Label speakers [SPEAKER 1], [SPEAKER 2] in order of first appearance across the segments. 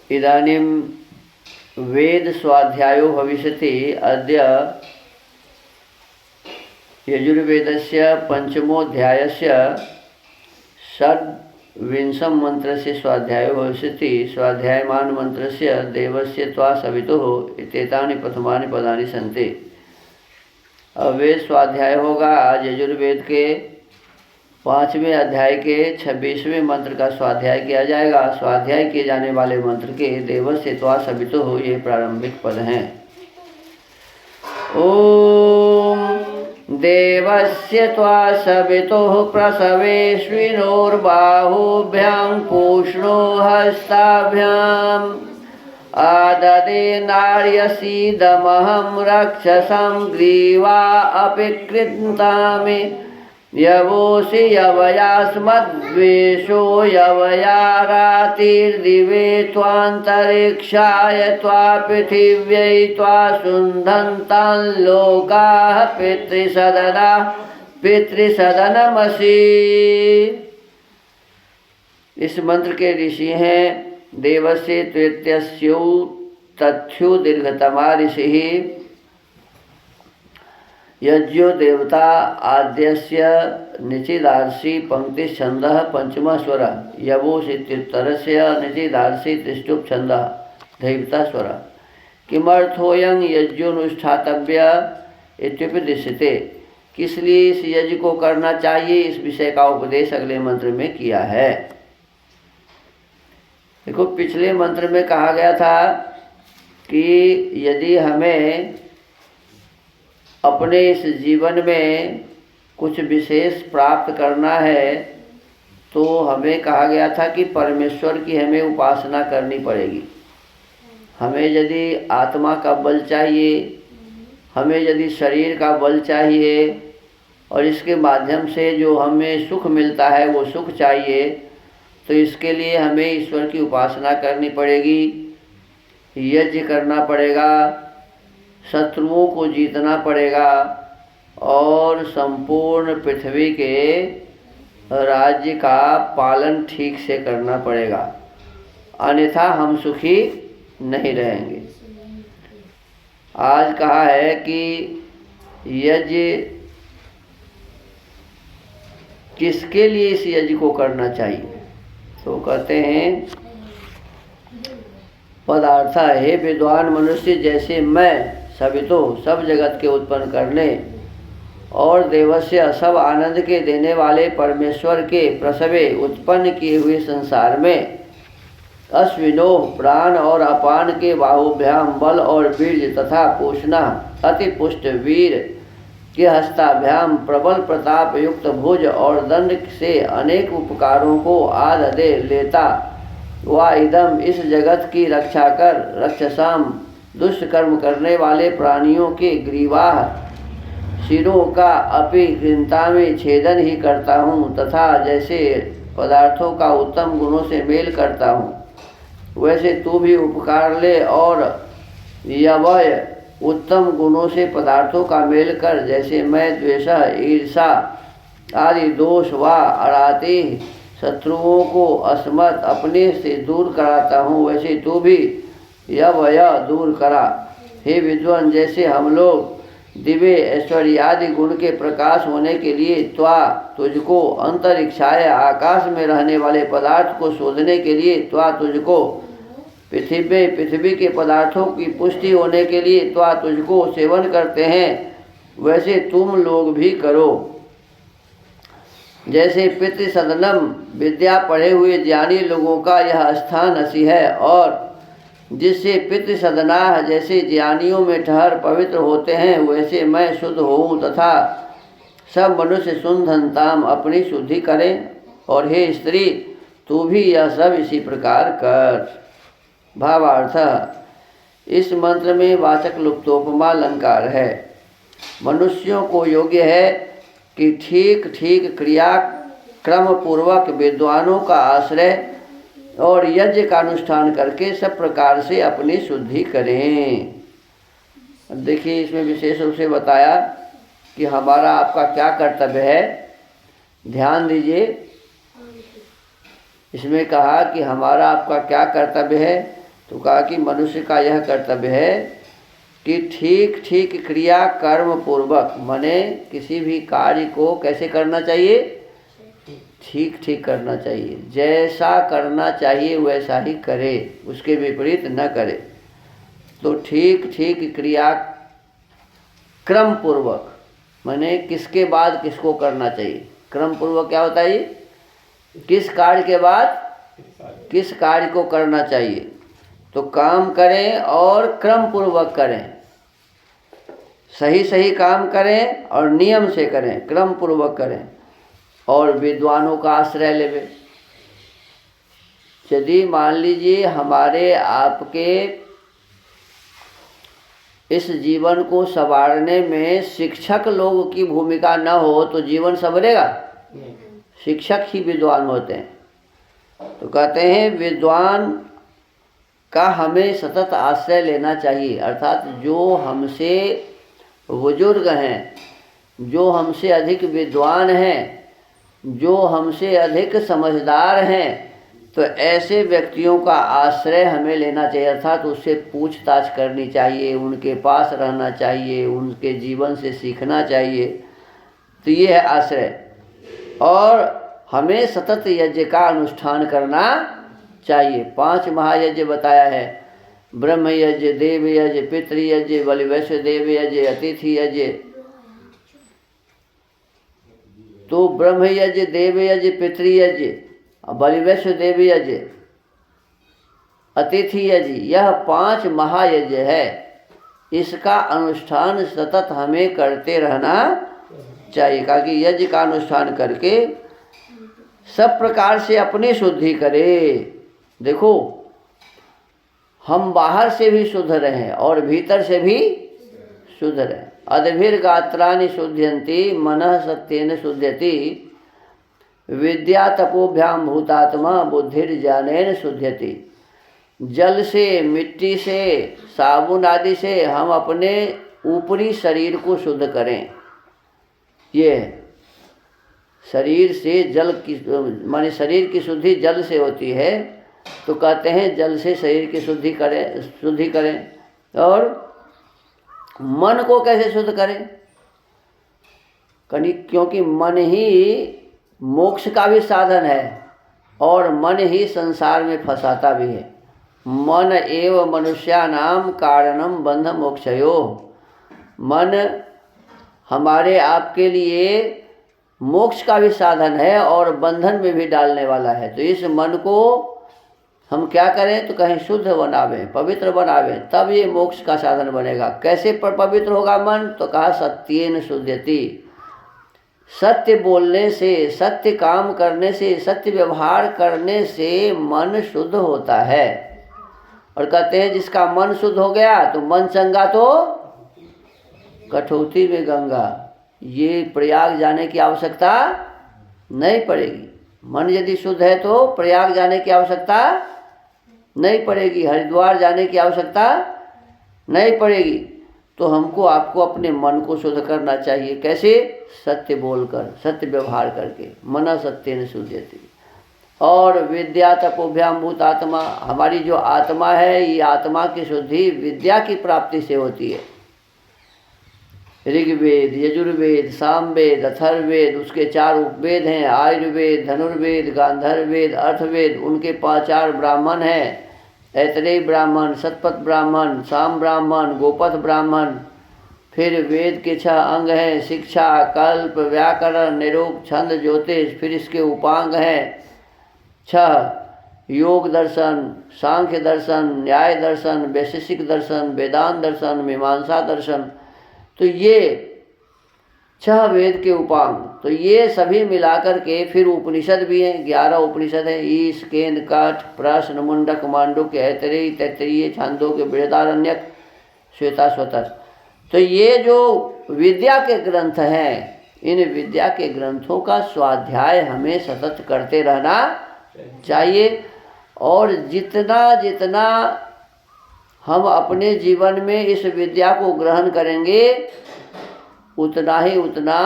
[SPEAKER 1] इदानीं वेद स्वाध्यायो भविष्यति। अद्य यजुर्वेदस्य पंचमोऽध्यायस्य षड्विंशं मंत्रस्य स्वाध्यायो भविष्यति। स्वाध्यायमान मंत्रस्य देवस्य त्वा सवितुः इत्येतानि प्रथमानि पदानि सन्ति। अब वेद स्वाध्याय होगा। आज यजुर्वेद के 5वें अध्याय के 26वें मंत्र का स्वाध्याय किया जाएगा। स्वाध्याय किए जाने वाले मंत्र के देवस्य त्वा सवितुः ये प्रारंभिक पद हैं। ओम देवस्य त्वा सवितुः प्रसवेश्विनोर्बाहुभ्यां पूष्णो हस्ताभ्याम् आददे नार्यसीदमहं रक्षसं ग्रीवा अपि कृतामि यवोऽसि यवयास्मद्वेषो यवया रातिर्दिवे त्वान्तरिक्षाय त्वा पृथिव्यै त्वा सुन्धन्तान् लोकाः पितृसदनमसि। इस मंत्र के ऋषि हैं देवस्य त्वेत्यस्यौ तथ्यो दीर्घतमा ऋषिः यज्ञो देवता आद्यस्य निचिदार्षि पंक्तिछन्दः पंचमः स्वरः यवोसित्युत्तरस्य निचिदार्षि त्रिष्टुप् छन्दः दैवता स्वरः। किमर्थोऽयं यज्ञोनुष्ठातव्य इत्युपदिश्यते। किस लिए इस यज्ञ को करना चाहिए, इस विषय का उपदेश अगले मंत्र में किया है। देखो, पिछले मंत्र में कहा गया था कि यदि हमें अपने इस जीवन में कुछ विशेष प्राप्त करना है तो हमें कहा गया था कि परमेश्वर की हमें उपासना करनी पड़ेगी। हमें यदि आत्मा का बल चाहिए, हमें यदि शरीर का बल चाहिए और इसके माध्यम से जो हमें सुख मिलता है वो सुख चाहिए, तो इसके लिए हमें ईश्वर की उपासना करनी पड़ेगी, यज्ञ करना पड़ेगा, शत्रुओं को जीतना पड़ेगा और संपूर्ण पृथ्वी के राज्य का पालन ठीक से करना पड़ेगा, अन्यथा हम सुखी नहीं रहेंगे। आज कहा है कि यज्ञ किसके लिए इस यज्ञ को करना चाहिए, तो कहते हैं पदार्थ हे विद्वान मनुष्य, जैसे मैं सवितो सब जगत के उत्पन्न करने और देवस्य सब आनंद के देने वाले परमेश्वर के प्रसवे उत्पन्न किए हुए संसार में अश्विनो प्राण और अपान के बाहुभ्याम बल और बीज तथा पूषणा अति पुष्ट वीर के हस्ताभ्याम प्रबल प्रताप युक्त भुज और दंड से अनेक उपकारों को आददे लेता वा इदम इस जगत की रक्षा कर रक्षसाम दुष्ट कर्म करने वाले प्राणियों के ग्रीवाह शिरों का अपि कृंता में छेदन ही करता हूँ, तथा जैसे पदार्थों का उत्तम गुणों से मेल करता हूँ वैसे तू भी उपकार ले और यवय उत्तम गुणों से पदार्थों का मेल कर। जैसे मैं द्वेष ईर्षा आदि दोष व अराते शत्रुओं को अस्मत् अपने से दूर कराता हूँ, वैसे तू भी यवय दूर करा। हे विद्वान, जैसे हम लोग दिव्य ऐश्वर्य आदि गुण के प्रकाश होने के लिए त्वा तुझको अंतरिक्षाय आकाश में रहने वाले पदार्थ को शोधने के लिए त्वा तुझको पृथ्वी के पदार्थों की पुष्टि होने के लिए त्वा तुझको सेवन करते हैं, वैसे तुम लोग भी करो। जैसे पितृसदनम विद्या पढ़े हुए ज्ञानी लोगों का यह स्थान असी है, और जिससे पितृसदना जैसे ज्ञानियों में ठहर पवित्र होते हैं, वैसे मैं शुद्ध होऊं तथा सब मनुष्य सुनधनताम अपनी शुद्धि करें। और हे स्त्री, तू भी यह सब इसी प्रकार कर। भावार्थ, इस मंत्र में वाचक् लुप्तोपमा अलंकार है। मनुष्यों को योग्य है कि ठीक ठीक क्रिया क्रम पूर्वक विद्वानों का आश्रय और यज्ञ का अनुष्ठान करके सब प्रकार से अपनी शुद्धि करें। देखिए, इसमें विशेष रूप से बताया कि हमारा आपका क्या कर्तव्य है। ध्यान दीजिए, इसमें कहा कि हमारा आपका क्या कर्तव्य है तो कहा कि मनुष्य का यह कर्तव्य है कि ठीक ठीक क्रिया कर्म पूर्वक, माने किसी भी कार्य को कैसे करना चाहिए, ठीक ठीक करना चाहिए, जैसा करना चाहिए वैसा ही करे, उसके विपरीत न करे। तो ठीक ठीक क्रिया क्रम पूर्वक, माने किसके बाद किसको करना चाहिए। क्रम पूर्वक क्या होता है ये, किस कार्य के बाद किस कार्य को करना चाहिए। तो काम करें और क्रम पूर्वक करें, सही सही काम करें और नियम से करें, क्रम पूर्वक करें, और विद्वानों का आश्रय लेवे। यदि मान लीजिए हमारे आपके इस जीवन को संवारने में शिक्षक लोग की भूमिका न हो तो जीवन संवरेगा। शिक्षक ही विद्वान होते हैं। तो कहते हैं विद्वान का हमें सतत आश्रय लेना चाहिए, अर्थात जो हमसे बुजुर्ग हैं, जो हमसे अधिक विद्वान हैं, जो हमसे अधिक समझदार हैं, तो ऐसे व्यक्तियों का आश्रय हमें लेना चाहिए, अर्थात उससे पूछताछ करनी चाहिए, उनके पास रहना चाहिए, उनके जीवन से सीखना चाहिए। तो ये है आश्रय। और हमें सतत यज्ञ का अनुष्ठान करना चाहिए। 5 महायज्ञ बताया है, ब्रह्म यज्ञ, देव यज्ञ, पितृ यज्ञ, बलि वैश्व देव यज्ञ, अतिथि यज्ञ। तो ब्रह्म यज्ञ, देव यज्ञ, पितृ यज्ञ, बलि वैश्व देव यज्ञ, अतिथि यज्ञ, यह 5 महायज्ञ है। इसका अनुष्ठान सतत हमें करते रहना चाहिए, क्योंकि यज्ञ का अनुष्ठान करके सब प्रकार से अपनी शुद्धि करे। देखो, हम बाहर से भी शुद्ध रहें और भीतर से भी शुद्ध रहें। अद्भिर्गात्राणि शुद्ध्यन्ति मनः सत्येन शुद्ध्यति, विद्या तपोभ्याम भूतात्मा बुद्धिर्ज्ञानेन शुद्ध्यति। जल से, मिट्टी से, साबुन आदि से हम अपने ऊपरी शरीर को शुद्ध करें। ये शरीर से जल की, माने शरीर की शुद्धि जल से होती है। तो कहते हैं जल से शरीर की शुद्धि करें। और मन को कैसे शुद्ध करें, क्योंकि मन ही मोक्ष का भी साधन है और मन ही संसार में फंसाता भी है। मन एव मनुष्यानाम कारणम बंध मोक्षयो। मन हमारे आपके लिए मोक्ष का भी साधन है और बंधन में भी डालने वाला है। तो इस मन को हम क्या करें, तो कहीं शुद्ध बनावें, पवित्र बनावें, तब ये मोक्ष का साधन बनेगा। कैसे पवित्र होगा मन, तो कहा सत्येन शुद्ध्यति। सत्य बोलने से, सत्य काम करने से, सत्य व्यवहार करने से मन शुद्ध होता है। और कहते हैं जिसका मन शुद्ध हो गया तो मन चंगा तो कठौती में गंगा। ये प्रयाग जाने की आवश्यकता नहीं पड़ेगी। मन यदि शुद्ध है तो प्रयाग जाने की आवश्यकता नहीं पड़ेगी, हरिद्वार जाने की आवश्यकता नहीं पड़ेगी। तो हमको आपको अपने मन को शुद्ध करना चाहिए। कैसे? सत्य बोलकर, सत्य व्यवहार करके। मन सत्येन शुद्ध्यति। और विद्या तपोभ्याम भूत आत्मा, हमारी जो आत्मा है, ये आत्मा की शुद्धि विद्या की प्राप्ति से होती है। ऋग्वेद, यजुर्वेद, सामवेद, अथर्ववेद, उसके 4 उपवेद हैं, आयुर्वेद, धनुर्वेद, गांधर्ववेद, अर्थवेद, उनके 4 ब्राह्मण हैं, ऐतरेय ब्राह्मण, शतपथ ब्राह्मण, साम ब्राह्मण, गोपथ ब्राह्मण। फिर वेद के 6 अंग हैं, शिक्षा, कल्प, व्याकरण, निरूक्त, छंद, ज्योतिष। फिर इसके उपांग हैं 6, योग दर्शन, सांख्य दर्शन, न्याय दर्शन, वैशेषिक दर्शन, वेदांत दर्शन, मीमांसा दर्शन। तो ये 6 वेद के उपांग। तो ये सभी मिलाकर के फिर उपनिषद भी हैं, 11 उपनिषद हैं। ईश, केन, काठ, प्रश्न, मुंडक, मांडुक, ऐतरेय, तैत्तिरीय, छांदोग्य, बृहदारण्यक, श्वेताश्वतर। तो ये जो विद्या के ग्रंथ हैं, इन विद्या के ग्रंथों का स्वाध्याय हमें सतत करते रहना चाहिए। और जितना जितना हम अपने जीवन में इस विद्या को ग्रहण करेंगे, उतना ही उतना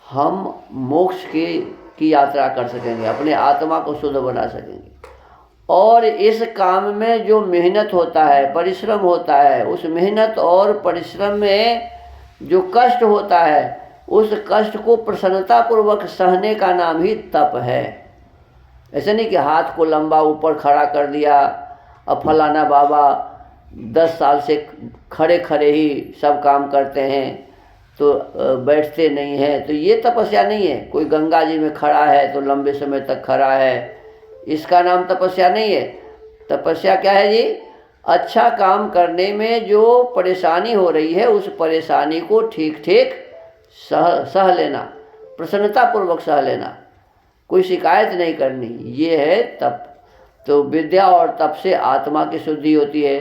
[SPEAKER 1] हम मोक्ष की यात्रा कर सकेंगे, अपने आत्मा को शुद्ध बना सकेंगे। और इस काम में जो मेहनत होता है, परिश्रम होता है, उस मेहनत और परिश्रम में जो कष्ट होता है, उस कष्ट को प्रसन्नतापूर्वक सहने का नाम ही तप है। ऐसे नहीं कि हाथ को लंबा ऊपर खड़ा कर दिया, अब फलाना बाबा 10 साल से खड़े खड़े ही सब काम करते हैं तो बैठते नहीं हैं, तो ये तपस्या नहीं है। कोई गंगा जी में खड़ा है तो लंबे समय तक खड़ा है, इसका नाम तपस्या नहीं है। तपस्या क्या है जी? अच्छा काम करने में जो परेशानी हो रही है, उस परेशानी को ठीक ठीक सह लेना, प्रसन्नतापूर्वक सह लेना, कोई शिकायत नहीं करनी, ये है तप। तो विद्या और तप से आत्मा की शुद्धि होती है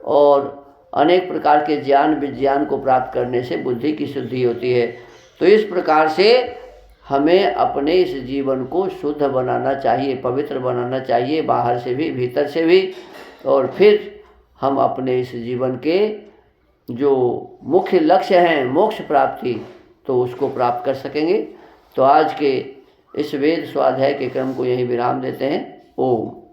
[SPEAKER 1] और अनेक प्रकार के ज्ञान विज्ञान को प्राप्त करने से बुद्धि की शुद्धि होती है। तो इस प्रकार से हमें अपने इस जीवन को शुद्ध बनाना चाहिए, पवित्र बनाना चाहिए, बाहर से भी भीतर से भी, और फिर हम अपने इस जीवन के जो मुख्य लक्ष्य हैं मोक्ष प्राप्ति, तो उसको प्राप्त कर सकेंगे। तो आज के इस वेद स्वाध्याय के क्रम को यहीं विराम देते हैं। ओम।